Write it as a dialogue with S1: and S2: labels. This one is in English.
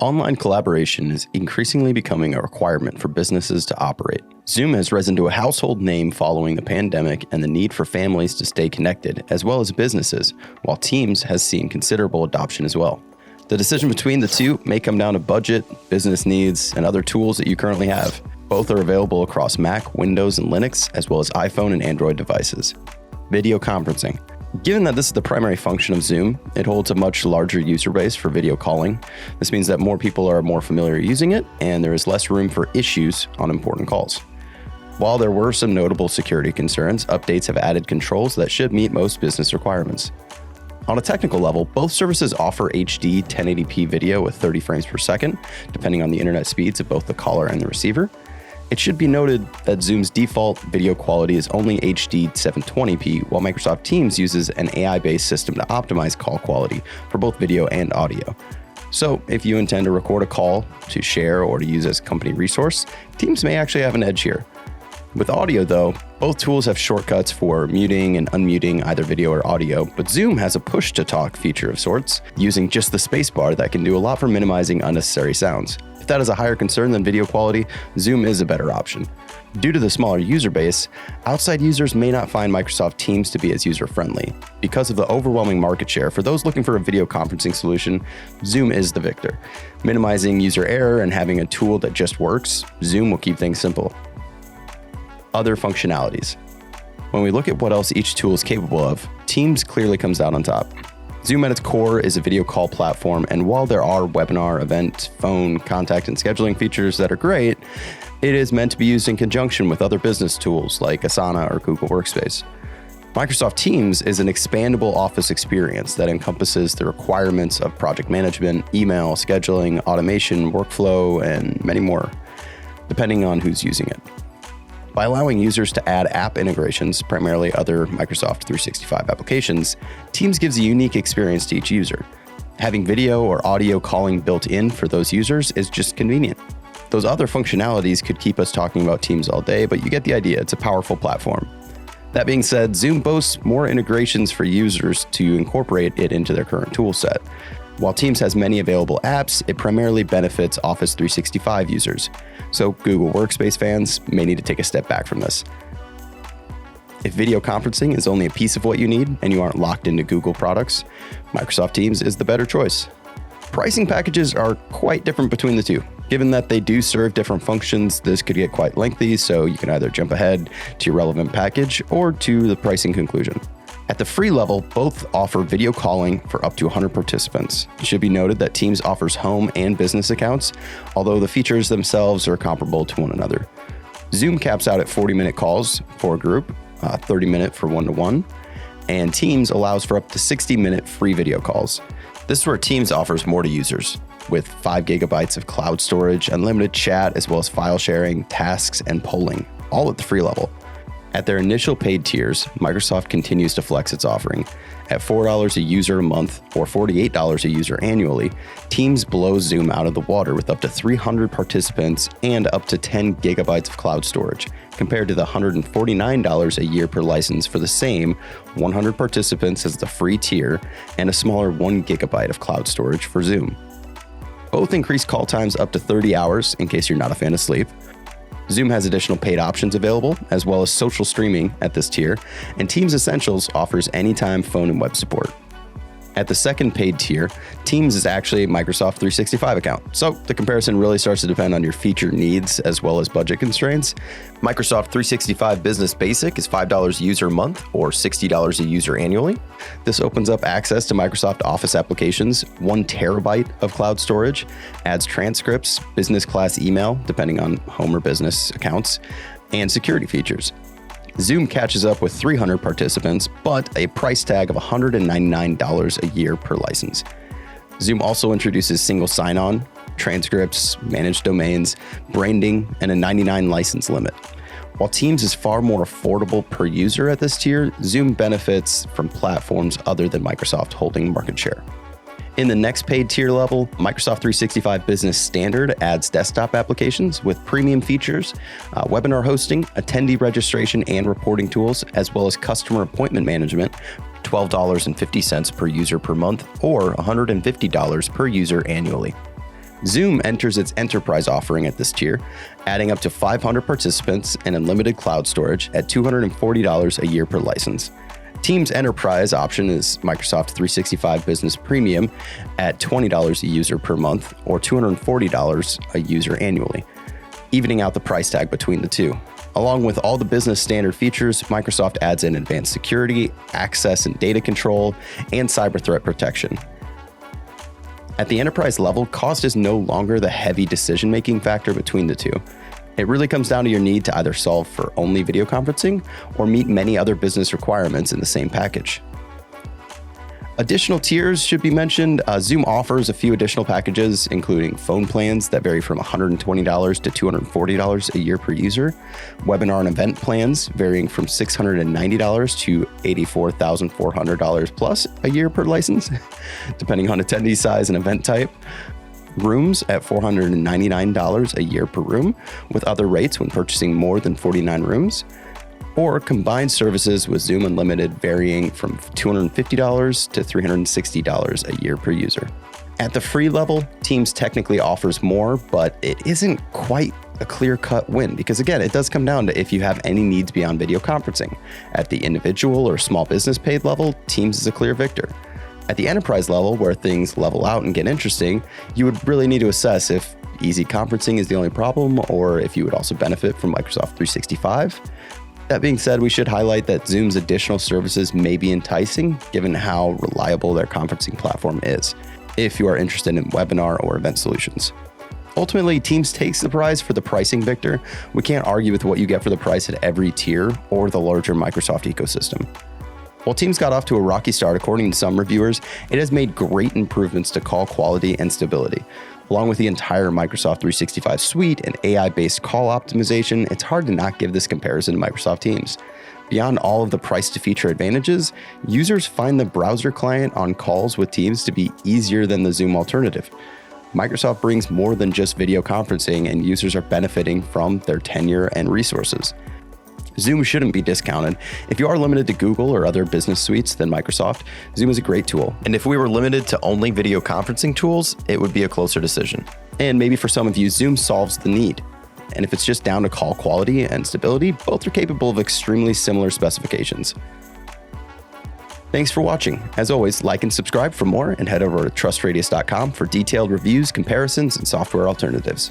S1: Online collaboration is increasingly becoming a requirement for businesses to operate. Zoom has risen to a household name following the pandemic and the need for families to stay connected, as well as businesses, while Teams has seen considerable adoption as well. The decision between the two may come down to budget, business needs, and other tools that you currently have. Both are available across Mac, Windows, and Linux, as well as iPhone and Android devices. Video conferencing. Given that this is the primary function of Zoom, it holds a much larger user base for video calling. This means that more people are more familiar using it, and there is less room for issues on important calls. While there were some notable security concerns, updates have added controls that should meet most business requirements. On a technical level, both services offer HD 1080p video with 30 frames per second, depending on the internet speeds of both the caller and the receiver. It should be noted that Zoom's default video quality is only HD 720p, while Microsoft Teams uses an AI-based system to optimize call quality for both video and audio. So if you intend to record a call to share or to use as a company resource, Teams may actually have an edge here. With audio though, both tools have shortcuts for muting and unmuting either video or audio, but Zoom has a push-to-talk feature of sorts, using just the spacebar that can do a lot for minimizing unnecessary sounds. If that is a higher concern than video quality, Zoom is a better option. Due to the smaller user base, outside users may not find Microsoft Teams to be as user-friendly. Because of the overwhelming market share, for those looking for a video conferencing solution, Zoom is the victor. Minimizing user error and having a tool that just works, Zoom will keep things simple. Other functionalities. When we look at what else each tool is capable of, Teams clearly comes out on top. Zoom at its core is a video call platform, and while there are webinar, event, phone, contact, and scheduling features that are great, it is meant to be used in conjunction with other business tools like Asana or Google Workspace. Microsoft Teams is an expandable office experience that encompasses the requirements of project management, email, scheduling, automation, workflow, and many more, depending on who's using it. By allowing users to add app integrations, primarily other Microsoft 365 applications, Teams gives a unique experience to each user. Having video or audio calling built in for those users is just convenient. Those other functionalities could keep us talking about Teams all day, but you get the idea. It's a powerful platform. That being said, Zoom boasts more integrations for users to incorporate it into their current tool set. While Teams has many available apps, it primarily benefits Office 365 users, so Google Workspace fans may need to take a step back from this. If video conferencing is only a piece of what you need and you aren't locked into Google products, Microsoft Teams is the better choice. Pricing packages are quite different between the two. Given that they do serve different functions, this could get quite lengthy, so you can either jump ahead to your relevant package or to the pricing conclusion. At the free level, both offer video calling for up to 100 participants. It should be noted that Teams offers home and business accounts, although the features themselves are comparable to one another. Zoom caps out at 40-minute calls for a group, 30-minute for one-to-one, and Teams allows for up to 60-minute free video calls. This is where Teams offers more to users, with 5 gigabytes of cloud storage, unlimited chat, as well as file sharing, tasks, and polling, all at the free level. At their initial paid tiers, Microsoft continues to flex its offering. At $4 a user a month or $48 a user annually, Teams blows Zoom out of the water with up to 300 participants and up to 10 gigabytes of cloud storage, compared to the $149 a year per license for the same 100 participants as the free tier and a smaller 1 gigabyte of cloud storage for Zoom. Both increase call times up to 30 hours in case you're not a fan of sleep. Zoom has additional paid options available, as well as social streaming at this tier, and Teams Essentials offers anytime phone and web support. At the second paid tier, Teams is actually a Microsoft 365 account, so the comparison really starts to depend on your feature needs as well as budget constraints. Microsoft 365 Business Basic is $5 a user a month or $60 a user annually. This opens up access to Microsoft Office applications, 1 terabyte of cloud storage, adds transcripts, business class email, depending on home or business accounts, and security features. Zoom catches up with 300 participants, but a price tag of $199 a year per license. Zoom also introduces single sign-on, transcripts, managed domains, branding, and a 99 license limit. While Teams is far more affordable per user at this tier, Zoom benefits from platforms other than Microsoft holding market share. In the next paid tier level, Microsoft 365 Business Standard adds desktop applications with premium features, webinar hosting, attendee registration and reporting tools, as well as customer appointment management, $12.50 per user per month or $150 per user annually. Zoom enters its enterprise offering at this tier, adding up to 500 participants and unlimited cloud storage at $240 a year per license. Teams Enterprise option is Microsoft 365 Business Premium at $20 a user per month or $240 a user annually, evening out the price tag between the two. Along with all the business standard features, Microsoft adds in advanced security, access and data control, and cyber threat protection. At the enterprise level, cost is no longer the heavy decision-making factor between the two. It really comes down to your need to either solve for only video conferencing or meet many other business requirements in the same package. Additional tiers should be mentioned. Zoom offers a few additional packages, including phone plans that vary from $120 to $240 a year per user, webinar and event plans varying from $690 to $84,400 plus a year per license, depending on attendee size and event type. Rooms at $499 a year per room, with other rates when purchasing more than 49 rooms, or combined services with Zoom Unlimited varying from $250 to $360 a year per user. At the free level, Teams technically offers more, but it isn't quite a clear-cut win because, again, it does come down to if you have any needs beyond video conferencing. At the individual or small business paid level, Teams is a clear victor. At the enterprise level, where things level out and get interesting, you would really need to assess if easy conferencing is the only problem or if you would also benefit from Microsoft 365. That being said, we should highlight that Zoom's additional services may be enticing given how reliable their conferencing platform is, if you are interested in webinar or event solutions. Ultimately, Teams takes the prize for the pricing victor. We can't argue with what you get for the price at every tier or the larger Microsoft ecosystem. While Teams got off to a rocky start, according to some reviewers, it has made great improvements to call quality and stability. Along with the entire Microsoft 365 suite and AI-based call optimization, it's hard to not give this comparison to Microsoft Teams. Beyond all of the price to feature advantages, users find the browser client on calls with Teams to be easier than the Zoom alternative. Microsoft brings more than just video conferencing, and users are benefiting from their tenure and resources. Zoom shouldn't be discounted. If you are limited to Google or other business suites than Microsoft, Zoom is a great tool. And if we were limited to only video conferencing tools, it would be a closer decision. And maybe for some of you, Zoom solves the need. And if it's just down to call quality and stability, both are capable of extremely similar specifications. Thanks for watching. As always, like and subscribe for more and head over to trustradius.com for detailed reviews, comparisons, and software alternatives.